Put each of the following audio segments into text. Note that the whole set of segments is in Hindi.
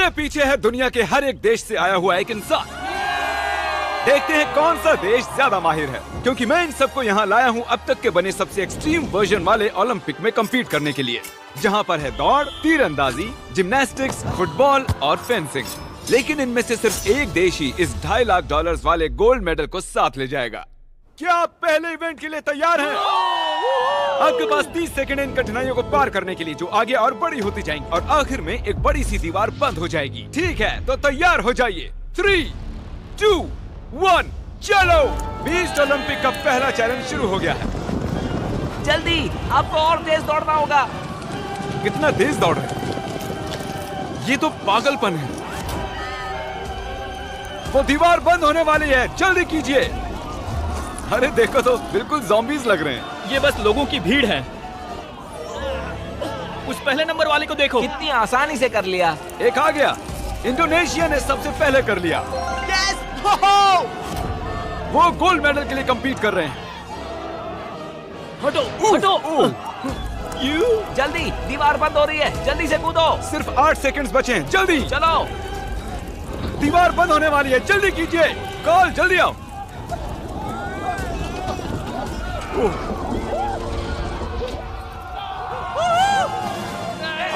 मेरे पीछे है दुनिया के हर एक देश से आया हुआ एक इंसान। देखते हैं कौन सा देश ज्यादा माहिर है, क्योंकि मैं इन सबको यहाँ लाया हूँ अब तक के बने सबसे एक्सट्रीम वर्जन वाले ओलंपिक में कम्पीट करने के लिए, जहाँ पर है दौड़, तीरंदाजी, जिम्नास्टिक्स, फुटबॉल और फेंसिंग। लेकिन इनमें से सिर्फ एक देश ही इस $2.5 लाख वाले गोल्ड मेडल को साथ ले जाएगा। क्या आप पहले इवेंट के लिए तैयार हैं? आपके पास 30 सेकंड इन कठिनाइयों को पार करने के लिए, जो आगे और बड़ी होती जाएंगी और आखिर में एक बड़ी सी दीवार बंद हो जाएगी। ठीक है, तो तैयार हो जाइए। 3, 2, 1, चलो। बीस्ट ओलंपिक का पहला चैलेंज शुरू हो गया है। जल्दी, आपको और तेज दौड़ना होगा। कितना तेज दौड़ रहे हैं? ये तो पागलपन है। वो दीवार बंद होने वाली है, जल्दी कीजिए। अरे देखो तो, बिल्कुल ज़ॉम्बीज लग रहे हैं। ये बस लोगों की भीड़ है। उस पहले नंबर वाले को देखो, कितनी आसानी से कर लिया। एक आ गया। इंडोनेशिया ने सबसे पहले कर लिया। यस! वो गोल्ड मेडल के लिए compete कर रहे हैं। हटो, हटो। जल्दी, दीवार बंद हो रही है, जल्दी से कूदो। सिर्फ 8 सेकंड्स बचे हैं, जल्दी। चलो, दीवार बंद होने वाली है, जल्दी कीजिए। कॉल, जल्दी आओ।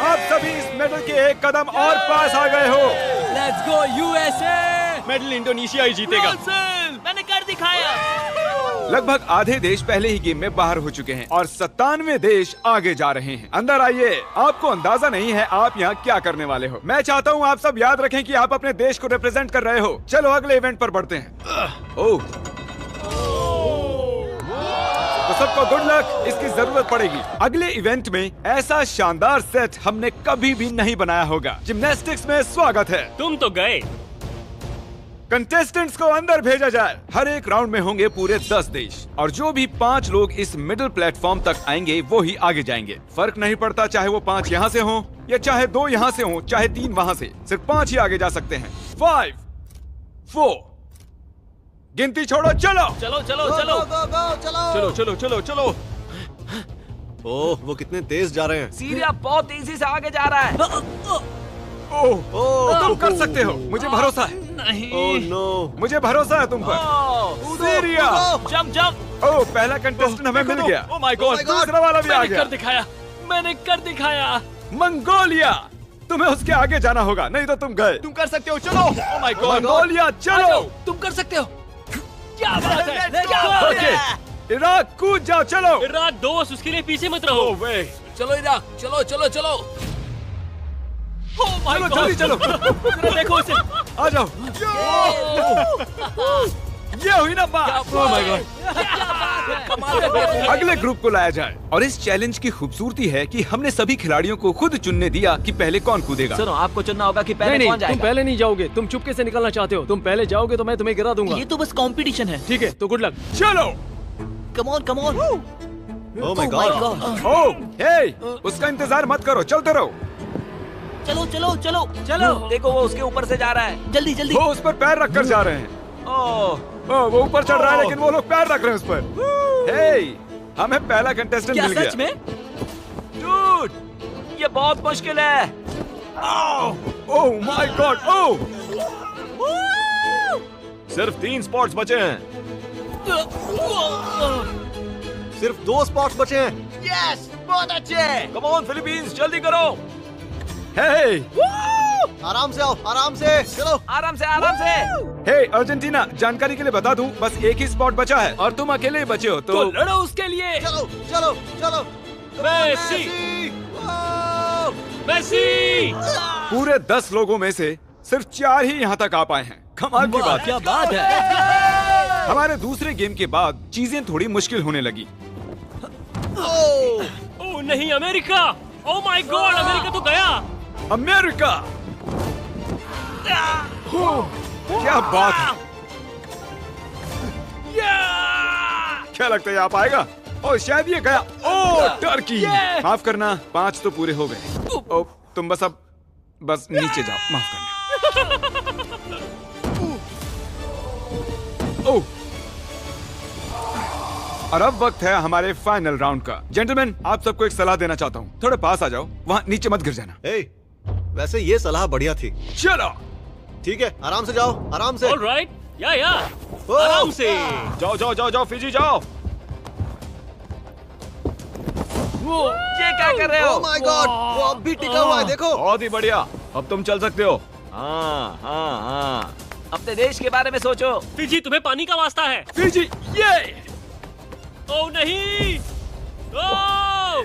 आप सभी इस मेडल के एक कदम और पास आ गए हो। Let's go USA. Medal Indonesia ही जीतेगा। मैंने कर दिखाया। लगभग आधे देश पहले ही गेम में बाहर हो चुके हैं और 97 देश आगे जा रहे हैं। अंदर आइए। आपको अंदाजा नहीं है आप यहाँ क्या करने वाले हो। मैं चाहता हूँ आप सब याद रखें कि आप अपने देश को रिप्रेजेंट कर रहे हो। चलो अगले इवेंट पर बढ़ते हैं। ओह, तो सबको गुड लक, इसकी जरूरत पड़ेगी। अगले इवेंट में ऐसा शानदार सेट हमने कभी भी नहीं बनाया होगा। जिम्नास्टिक्स में स्वागत है। तुम तो गए। कंटेस्टेंट्स को अंदर भेजा जाए। हर एक राउंड में होंगे पूरे 10 देश और जो भी 5 लोग इस मिडिल प्लेटफॉर्म तक आएंगे वो ही आगे जाएंगे। फर्क नहीं पड़ता चाहे वो 5 यहाँ से हों या चाहे 2 यहाँ से हों, चाहे 3 वहाँ से, सिर्फ 5 ही आगे जा सकते हैं। 5, 4, गिनती छोड़ो, चलो चलो चलो चलो चलो चलो चलो चलो। ओह, वो कितने तेज जा रहे हैं। सीरिया बहुत तेजी से आगे जा रहा है। ओह, तुम कर सकते हो, मुझे भरोसा है। नहीं। ओह नो, मुझे भरोसा है तुम पर। Syria, jump jump. ओह, पहला कंटेस्टेंट हमें मिल गया। ओह माय गॉड, दूसरा वाला भी आ मैंने गया। कर दिखाया, मैंने कर दिखाया। मंगोलिया, तुम्हें उसके आगे जाना होगा, नहीं तो तुम गए। तुम कर सकते हो, चलो। ओह माय गॉड, मंगोलिया, चलो। तुम कर सकते हो। क्या बात है, क्या ओके, बात है। इराक कूद जाओ, चलो। इराक दोस्त, उसके लिए पीछे मत रहो। चलो इराक, चलो चलो चलो। ओह माय चलो, गॉड, जल्दी चलो। जरा देखो उसे। आ जाओ। ये हुई ना बात। ओह माय गॉड। अगले ग्रुप को लाया जाए और इस चैलेंज की खूबसूरती है कि हमने सभी खिलाड़ियों को खुद चुनने दिया कि पहले कौन कूदेगा। सुनो, आपको चुनना होगा कि पहले नहीं, कौन तुम जाएगा। पहले नहीं जाओगे, तुम चुपके से निकलना चाहते हो। तुम पहले जाओगे तो मैं तुम्हें गिरा दूंगा। ये तो बस कंपटीशन है। ठीक है, तो गुड लक। चलो। Come on come on. Oh my God. Oh, hey, उसका इंतजार मत करो, चलते रहो। चलो चलो चलो चलो। देखो वो उसके ऊपर से जा रहा है। जल्दी जल्दी। वो उस पर पैर रख कर जा रहे हैं। ओह, वो ऊपर चढ़ रहा है लेकिन वो लोग पैर रख रहे हैं उस पर। हे, हमें पहला कंटेस्टेंट क्या मिल गया। सच में? डूड, ये बहुत मुश्किल है। ओह माय गॉड। ओह, सिर्फ 3 स्पॉट्स बचे हैं। सिर्फ 2 स्पॉट्स बचे हैं। यस, बहुत अच्छे। कम ऑन फिलीपींस, जल्दी करो। हे, आराम से आओ, आराम से चलो। आराम से आराम से। हे अर्जेंटीना, जानकारी के लिए बता दूं, बस एक ही स्पॉट बचा है और तुम अकेले ही बचे हो तो लड़ो उसके लिए। चलो चलो चलो। Messi, Messi. पूरे 10 लोगों में से सिर्फ 4 ही यहाँ तक आ पाए हैं। कमाल की बात। क्या बात है। हमारे दूसरे गेम के बाद चीजें थोड़ी मुश्किल होने लगी। ओह नहीं, America. Oh my God, America तो गया। अमेरिका, क्या बात है। क्या लगता है आप आएगा? ओह शायद ये गया। ओह टर्की, माफ करना, 5 तो पूरे हो गए। ओह तुम बस नीचे जाओ, माफ करना। ओह, और अब वक्त है हमारे फाइनल राउंड का। जेंटलमैन, आप सबको एक सलाह देना चाहता हूँ, थोड़े पास आ जाओ, वहाँ नीचे मत गिर जाना। हे, वैसे ये सलाह बढ़िया थी। चलो ठीक है, आराम से जाओ, आराम से। ऑलराइट, या ओ! आराम से। जाओ जाओ जाओ जाओ फिजी जाओ। ये क्या कर रहे हो? ओह माय गॉड, वो अब भी टिका हुआ है, देखो। बहुत ही बढ़िया, अब तुम चल सकते हो। हाँ हाँ हाँ। अपने देश के बारे में सोचो। फिजी, तुम्हें पानी का वास्ता है। फिजी ये। ओह नहीं। ओह!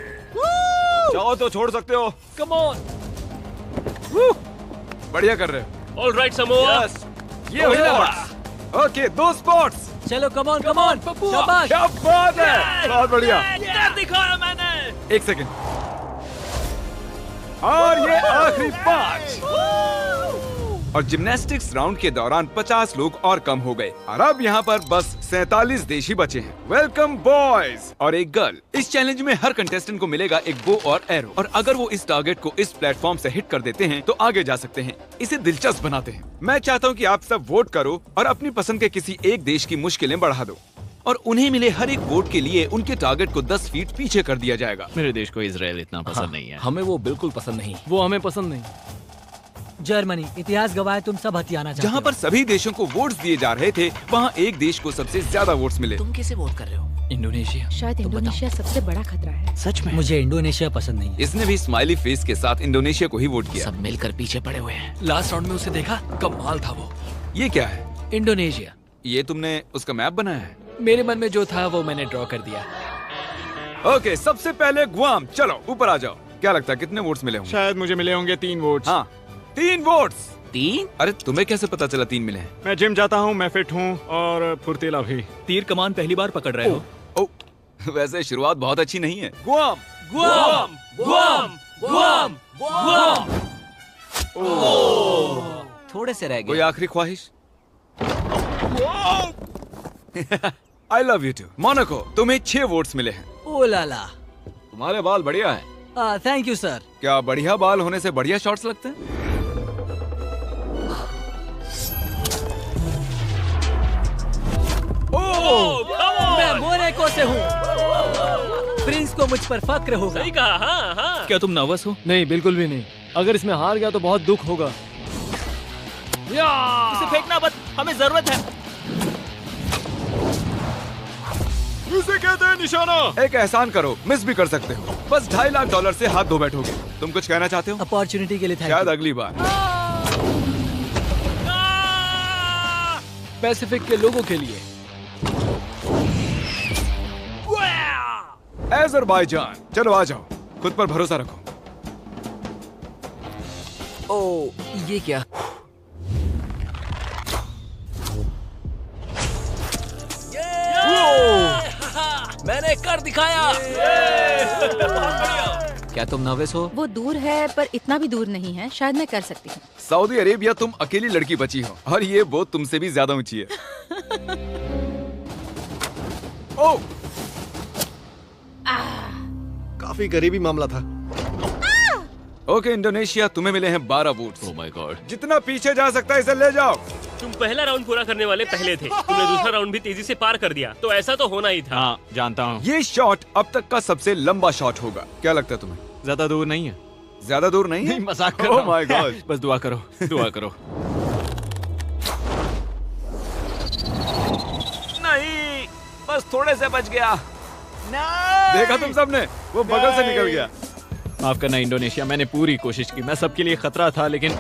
चाहो तो छोड़ सकते हो। Come on. बढ़िया कर रहे हो। Alright Samoa. यस, ये हो जाएगा। Okay, 2 spots. चलो कम ऑन शाबाश। क्या बात है, बहुत बढ़िया। कर दिखाया मैंने। 1 सेकंड। और ये आखिरी 5। और जिम्नास्टिक्स राउंड के दौरान 50 लोग और कम हो गए और अब यहाँ पर बस 47 देश ही बचे हैं। वेलकम बॉयज और एक गर्ल। इस चैलेंज में हर कंटेस्टेंट को मिलेगा एक बो और एरो, और अगर वो इस टारगेट को इस प्लेटफॉर्म से हिट कर देते हैं तो आगे जा सकते हैं। इसे दिलचस्प बनाते हैं। मैं चाहता हूँ कि आप सब वोट करो और अपनी पसंद के किसी एक देश की मुश्किलें बढ़ा दो, और उन्हें मिले हर एक वोट के लिए उनके टारगेट को 10 फीट पीछे कर दिया जाएगा। मेरे देश को इजराइल इतना पसंद नहीं है। हमें वो बिल्कुल पसंद नहीं। वो हमें पसंद नहीं। जर्मनी, इतिहास गवाह तुम सब हथियाना चाहते जहाँ पर सभी देशों को वोट्स दिए जा रहे थे, वहाँ एक देश को सबसे ज्यादा वोट्स मिले। तुम कैसे वोट कर रहे हो? इंडोनेशिया। शायद इंडोनेशिया सबसे बड़ा खतरा है। सच में? मुझे इंडोनेशिया पसंद नहीं है। इसने भी स्माइली फेस के साथ इंडोनेशिया को ही वोट किया। सब मिलकर पीछे पड़े हुए हैं। लास्ट राउंड में उसे देखा, कमाल था वो। ये क्या है? इंडोनेशिया। ये तुमने उसका मैप बनाया है? मेरे मन में जो था वो मैंने ड्रॉ कर दिया। ओके, सबसे पहले गुआम। चलो ऊपर आ जाओ। क्या लगता है कितने वोट्स मिले होंगे? शायद मुझे मिले होंगे 3 वोट्स। हाँ, 3 वोट्स। 3? अरे तुम्हें कैसे पता चला 3 मिले हैं? मैं जिम जाता हूँ, मैं फिट हूँ और फुर्तीला भी। तीर कमान पहली बार पकड़ रहे हो? ओ, वैसे शुरुआत बहुत अच्छी नहीं है। Guam. Guam, Guam, Guam, Guam. थोड़े से रह कोई गए। आखिरी ख्वाहिश? I love you too. Monaco, तुम्हें 6 वोट्स मिले हैं। ओ लाला। तुम्हारे बाल बढ़िया है। Thank you sir. क्या बढ़िया बाल होने से बढ़िया शॉट्स लगते हैं? मैं मोनाको से हूँ। प्रिंस को मुझ पर फक्र होगा। सही कहा, हाँ हाँ। क्या तुम नर्वस हो? नहीं, बिल्कुल भी नहीं। अगर इसमें हार गया तो बहुत दुख होगा। इसे फेंकना मत, हमें जरूरत है। उसे कहते हैं निशाना। एक एहसान करो, मिस भी कर सकते हो। बस $2.5 लाख से हाथ धो बैठोगे। तुम कुछ कहना चाहते हो? अपॉर्चुनिटी के लिए थैंक शायद यू। अगली बार। पैसिफिक के लोगों के लिए। अज़रबैजान, चलो आ जाओ। खुद पर भरोसा रखो। ओ, ये क्या? मैंने कर दिखाया। क्या तुम नर्वस हो? वो दूर है पर इतना भी दूर नहीं है, शायद मैं कर सकती हूँ। सऊदी अरेबिया, तुम अकेली लड़की बची हो और ये बोट तुमसे भी ज्यादा ऊंची है। ओ, काफी करीबी मामला था। ओके इंडोनेशिया, तुम्हें मिले हैं 12 वोट्स। Oh my God. जितना पीछे जा सकता है इसे ले जाओ। तुम पहला राउंड पूरा करने वाले पहले थे। तुमने दूसरा राउंड भी तेजी से पार कर दिया, तो ऐसा तो होना ही था। हाँ, जानता हूँ। ये शॉट अब तक का सबसे लंबा शॉट होगा। क्या लगता है तुम्हें? ज्यादा दूर नहीं है। ज्यादा दूर नहीं है? नहीं, मजाक कर Oh रहा हूँ। my God। बस दुआ करो, दुआ करो। नहीं, बस थोड़े से बच गया। देखा तुम सबने, वो बगल से निकल गया। माफ करना इंडोनेशिया, मैंने पूरी कोशिश की। मैं सबके लिए खतरा था, लेकिन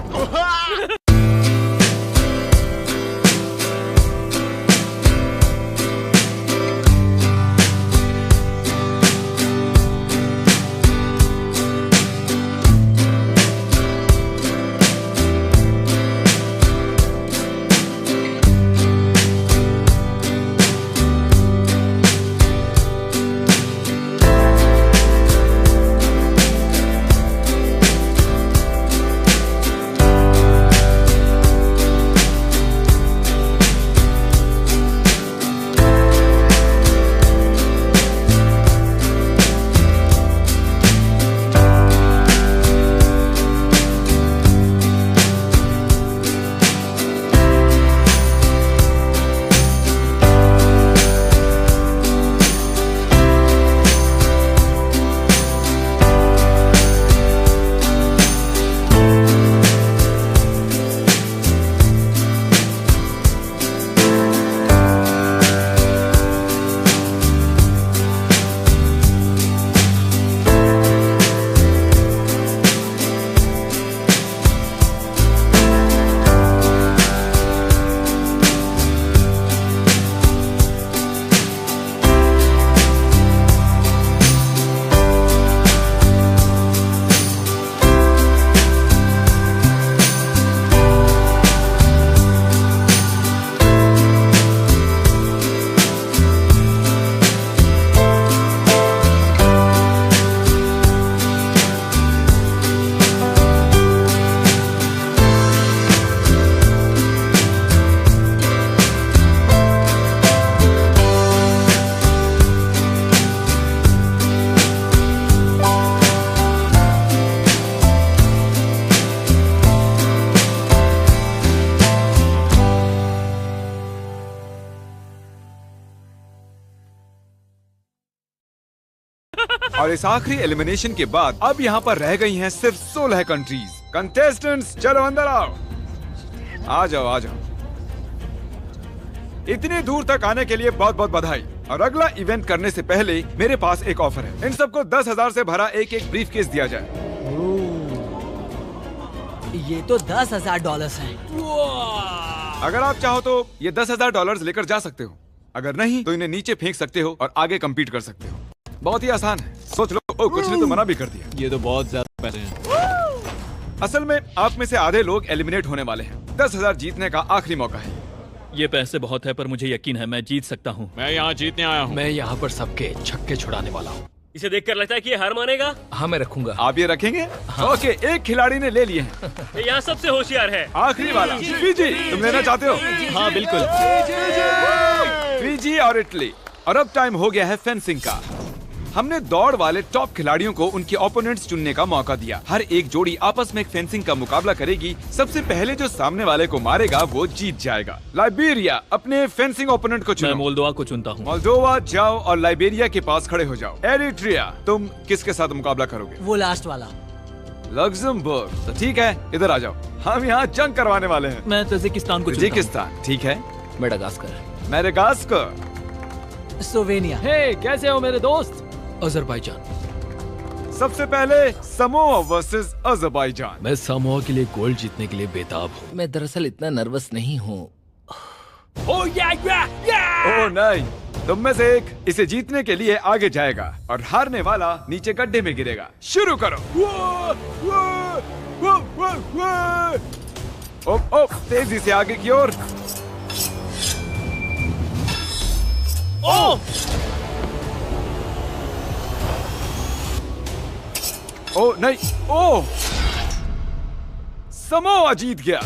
और इस आखिरी एलिमिनेशन के बाद अब यहाँ पर रह गई हैं सिर्फ 16 कंट्रीज। कंटेस्टेंट्स चलो अंदर आओ, आ जाओ आ जाओ। इतनी दूर तक आने के लिए बहुत बहुत बधाई। और अगला इवेंट करने से पहले मेरे पास एक ऑफर है। इन सबको 10,000 से भरा एक ब्रीफकेस दिया जाए। ये तो $10,000 है। अगर आप चाहो तो ये $10,000 लेकर जा सकते हो, अगर नहीं तो इन्हें नीचे फेंक सकते हो और आगे कम्पीट कर सकते हो। बहुत ही आसान है, सोच लो। ओ, कुछ ने तो मना भी कर दिया। ये तो बहुत ज्यादा पैसे हैं। असल में आप में से आधे लोग एलिमिनेट होने वाले हैं। 10,000 जीतने का आखिरी मौका है। ये पैसे बहुत है पर मुझे यकीन है मैं जीत सकता हूँ। मैं यहाँ जीतने आया हूँ। मैं यहाँ पर सबके छक्के छुड़ाने वाला हूँ। इसे देखकर लगता है कि ये हार मानेगा। हाँ, मैं रखूंगा। आप ये रखेंगे? ओके, एक खिलाड़ी ने ले लिए हैं। ये यहाँ सबसे होशियार है। आखिरी वाला फिजी, तुम लेना चाहते हो? हाँ बिल्कुल। फिजी और इटली। और अब टाइम हो गया है फेंसिंग का। हमने दौड़ वाले टॉप खिलाड़ियों को उनके ओपोनेंट्स चुनने का मौका दिया। हर एक जोड़ी आपस में एक फेंसिंग का मुकाबला करेगी। सबसे पहले जो सामने वाले को मारेगा वो जीत जाएगा। लाइबेरिया अपने फेंसिंग ओपोनेंट को मैं चुनो। मोल्दोवा को चुनता हूँ। मोल्दोवा जाओ और लाइबेरिया के पास खड़े हो जाओ। एरिट्रिया, तुम किसके साथ मुकाबला करोगे? वो लास्ट वाला। लग्जमबर्ग, तो ठीक है, इधर आ जाओ। हम यहाँ जंग करवाने वाले हैं। मैं तजिकिस्तान को चुनता हूँ। तजिकिस्तान, ठीक है। मेडागास्कर। मेडागास्कर। स्लोवेनिया। हे, कैसे हो मेरे दोस्त? अजरबैजान। सबसे पहले समोआ वर्सेस अजरबैजान। मैं समोआ के लिए गोल्ड जीतने के लिए बेताब हूँ। मैं दरअसल इतना नर्वस नहीं हूँ। ओह नहीं, तुम में से एक इसे जीतने के लिए आगे जाएगा और हारने वाला नीचे गड्ढे में गिरेगा। शुरू करो। ओ, तेजी से आगे की ओर। ओ नहीं, ओ समोआ जीत गया।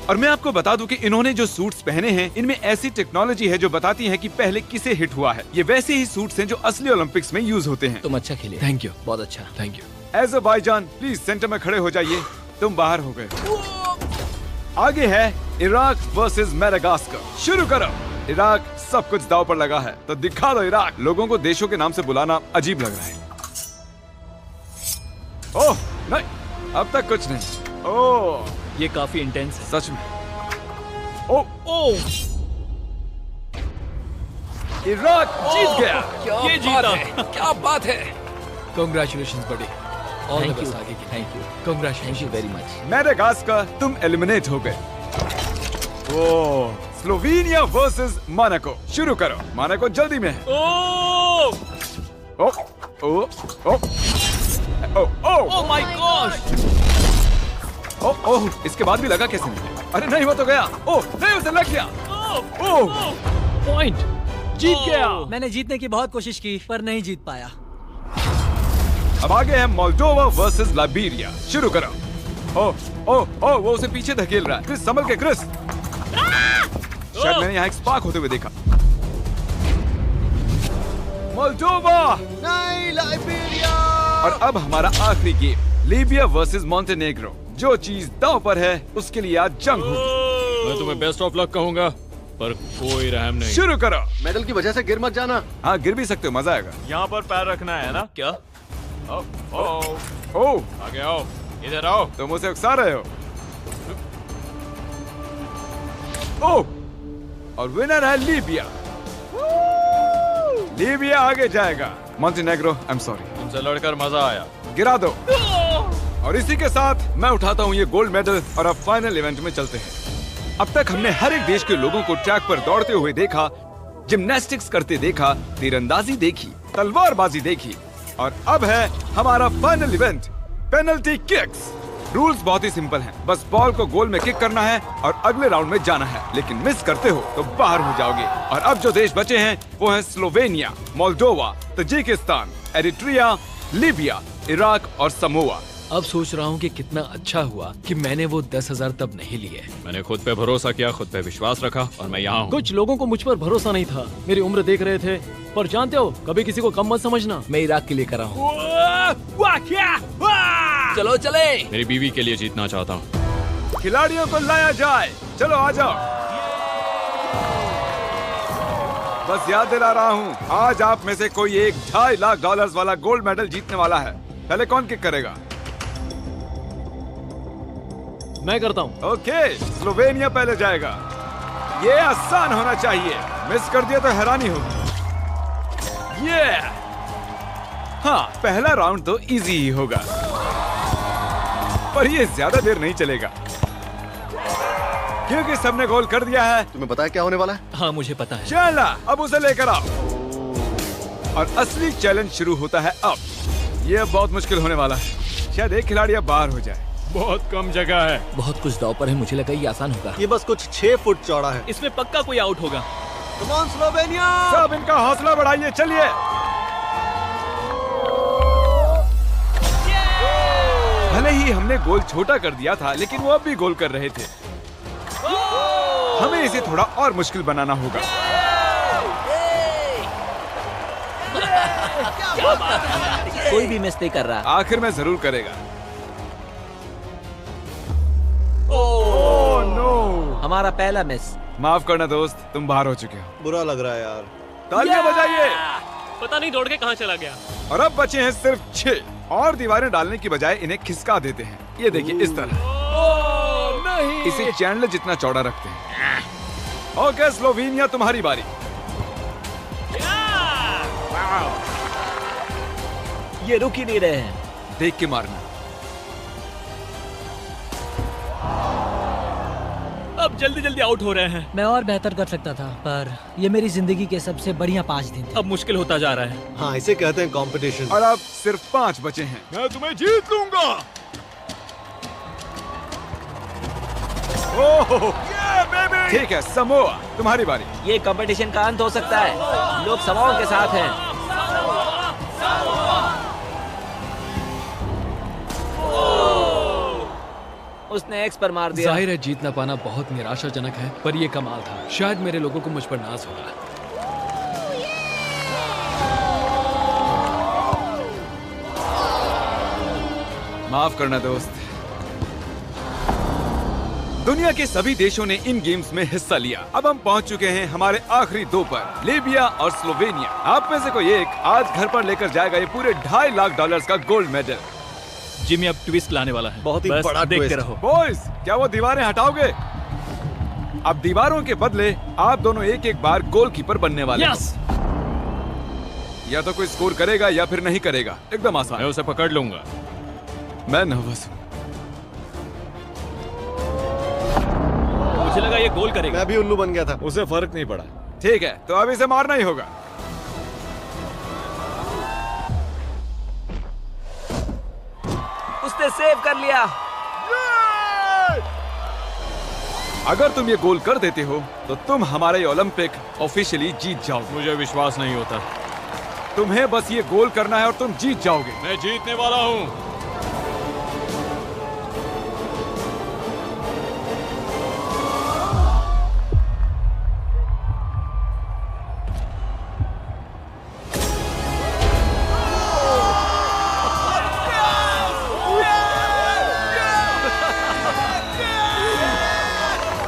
और मैं आपको बता दूं कि इन्होंने जो सूट्स पहने हैं इनमें ऐसी टेक्नोलॉजी है जो बताती है कि पहले किसे हिट हुआ है। ये वैसे ही सूट्स हैं जो असली ओलंपिक्स में यूज होते हैं। तुम अच्छा खेले। Thank you. बहुत अच्छा, thank you. Azerbaijan, please centre में खड़े हो जाइए। तुम बाहर हो गए। आगे है इराक वर्सेस मेडागास्कर। शुरू करो। इराक, सब कुछ दांव पर लगा है, तो दिखा दो इराक। लोगों को देशों के नाम से बुलाना अजीब लग रहा है। ओह नहीं, अब तक कुछ नहीं। ओह, ये काफी इंटेंस है। सच में। ओह, इराक जीत गया। ये जीता। क्या बात है। Congratulations buddy. All the Thank best you. आगे के लिए। Thank you. Congratulations. Thank you very much. Madagascar, तुम एलिमिनेट हो गए। ओह, स्लोवेनिया वर्सेस मोनाको। शुरू करो। मोनाको जल्दी में है। ओ ओ ओ ओ ओह माय गॉड। ओह, इसके बाद भी लगा कैसे नहीं? अरे नहीं, वो तो गया। ओह नहीं, उसे लग गया। ओह, पॉइंट, जीत गया। मैंने जीतने की बहुत कोशिश की पर नहीं जीत पाया। अब आगे है मोल्दोवा वर्सेस लाइबेरिया। शुरू करो। ओह ओह ओह, वो उसे पीछे धकेल रहा है। क्रिस, संभल के क्रिस। शायद मैंने यहाँ एक स्पार्क होते हुए देखा। मोल्दोवा नहीं, लाइबेरिया। और अब हमारा आखिरी गेम, लीबिया वर्सेस मॉन्टेनेग्रो। जो चीज दांव पर है उसके लिए आज जंग होगी। मैं तुम्हें बेस्ट ऑफ लक कहूंगा पर कोई रहम नहीं। शुरू करो। मेडल की वजह से गिर मत जाना। हाँ, गिर भी सकते हो, मजा आएगा। यहाँ पर पैर रखना है ना? क्या? ओह, आगे आओ, इधर आओ। तुम उसे उकसा रहे हो। ओह, और विनर है लीबिया। लीबिया आगे जाएगा। Montenegro, I am sorry. तुमसे लड़कर मजा आया। गिरा दो। और इसी के साथ मैं उठाता हूँ ये गोल्ड मेडल और अब फाइनल इवेंट में चलते हैं। अब तक हमने हर एक देश के लोगों को ट्रैक पर दौड़ते हुए देखा, जिम्नास्टिक्स करते देखा, तीरंदाजी देखी, तलवारबाजी देखी, और अब है हमारा final event, penalty kicks. Rules बहुत ही सिंपल हैं। बस बॉल को गोल में किक करना है और अगले राउंड में जाना है, लेकिन मिस करते हो तो बाहर हो जाओगे। और अब जो देश बचे हैं वो है Slovenia, Moldova, Tajikistan, Eritrea, Libya, Iraq और समोआ। अब सोच रहा हूँ कि कितना अच्छा हुआ कि मैंने वो 10,000 तब नहीं लिए। मैंने खुद पे भरोसा किया, खुद पे विश्वास रखा और मैं यहाँ हूँ। कुछ लोगों को मुझ पर भरोसा नहीं था, मेरी उम्र देख रहे थे, पर जानते हो कभी किसी को कम मत समझना। मैं इराक के लिए कर रहा हूँ। चलो चले। मेरी बीवी के लिए जीतना चाहता हूँ। खिलाड़ियों को लाया जाए। चलो आ जाओ। बस याद दिला रहा हूँ, आज आप में से कोई एक $2.5 लाख वाला गोल्ड मेडल जीतने वाला है। पहले कौन किक करेगा? मैं करता हूँ। ओके, स्लोवेनिया पहले जाएगा। ये आसान होना चाहिए, मिस कर दिया तो हैरानी होगी। ये हाँ, पहला राउंड तो इजी ही होगा, पर ये ज्यादा देर नहीं चलेगा क्योंकि सबने गोल कर दिया है। तुम्हें पता है क्या होने वाला है? हाँ मुझे पता है। चला, अब उसे लेकर आओ। और असली चैलेंज शुरू होता है अब। ये अब बहुत मुश्किल होने वाला है। शायद एक खिलाड़ी अब बाहर हो जाए। बहुत कम जगह है। बहुत कुछ दांव पर है, मुझे लगा ये आसान होगा। ये बस कुछ 6 फुट चौड़ा है। इसमें पक्का कोई आउट होगा। Come on Slovenia! सब इनका हौसला बढ़ाइए, चलिए। भले ही हमने गोल छोटा कर दिया था, लेकिन वो अब भी गोल कर रहे थे। हमें इसे थोड़ा और मुश्किल बनाना होगा। कोई भी मिस नहीं कर रहा। आखिर में जरूर करेगा। Oh no! हमारा पहला मिस। माफ करना दोस्त, तुम बाहर हो चुके हो। बुरा लग रहा है यार। तालियां बजाइए। पता नहीं दौड़ के कहाँ चला गया। और अब बचे हैं सिर्फ 6 और दीवारें डालने की बजाय इन्हें खिसका देते हैं। ये देखिए, इस तरह। नहीं। इसे चैंडलर जितना चौड़ा रखते हैं। ओके स्लोवेनिया, तुम्हारी बारी। ये रुक ही नहीं रहे हैं। देख के मारना। अब जल्दी जल्दी आउट हो रहे हैं। मैं और बेहतर कर सकता था, पर ये मेरी जिंदगी के सबसे बढ़िया 5 दिन थे। अब मुश्किल होता जा रहा है। हाँ, इसे कहते हैं कंपटीशन। और अब सिर्फ 5 बचे हैं। मैं तुम्हें जीत लूंगा। ओह, ठीक है समोआ, तुम्हारी बारी। ये कंपटीशन का अंत हो सकता है। लोग समाओं के साथ हैं। उसने एक्स पर मार दिया। जाहिर है जीत ना पाना बहुत निराशाजनक है, पर ये कमाल था। शायद मेरे लोगों को मुझ पर नाज होगा। माफ करना दोस्त। दुनिया के सभी देशों ने इन गेम्स में हिस्सा लिया। अब हम पहुंच चुके हैं हमारे आखिरी 2 पर, लीबिया और स्लोवेनिया। आप में से कोई एक आज घर पर लेकर जाएगा ये पूरे $2.5 लाख का गोल्ड मेडल। जिमी अब ट्विस्ट लाने वाला है। बहुत ही बस बड़ा देखते ट्विस्ट। रहो। बॉयज, क्या वो दीवारें हटाओगे? अब दीवारों के बदले आप दोनों एक बार गोलकीपर बनने वाले हो। या तो कोई स्कोर करेगा या फिर नहीं करेगा। एकदम आसान। मैं उसे पकड़ लूंगा। मैं नर्वस हूँ। मुझे लगा ये गोल करेगा। मैं भी उल्लू बन गया था। उसे फर्क नहीं पड़ा। ठीक है, तो अब इसे मारना ही होगा। उसने सेव कर लिया। अगर तुम ये गोल कर देते हो तो तुम हमारा ये ओलंपिक ऑफिशियली जीत जाओगे। मुझे विश्वास नहीं होता। तुम्हें बस ये गोल करना है और तुम जीत जाओगे। मैं जीतने वाला हूँ।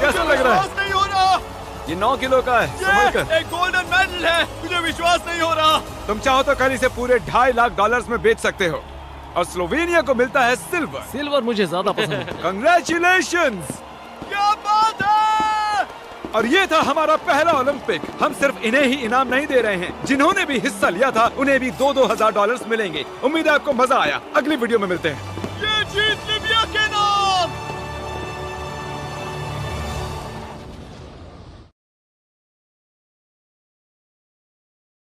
कैसा लग रहा है? नहीं हो रहा। ये 9 किलो का है, संभल कर। एक गोल्डन मेडल है। मुझे विश्वास नहीं हो रहा। तुम चाहो तो कल इसे पूरे $2.5 लाख में बेच सकते हो और स्लोवेनिया को मिलता है सिल्वर। सिल्वर मुझे ज्यादा पसंद है। कंग्रेचुलेशंस! क्या बात है! और ये था हमारा पहला ओलंपिक। हम सिर्फ इन्हें ही इनाम नहीं दे रहे हैं, जिन्होंने भी हिस्सा लिया था उन्हें भी $2,000 मिलेंगे। उम्मीद है आपको मजा आया। अगली वीडियो में मिलते हैं। ये जीत लीबिया के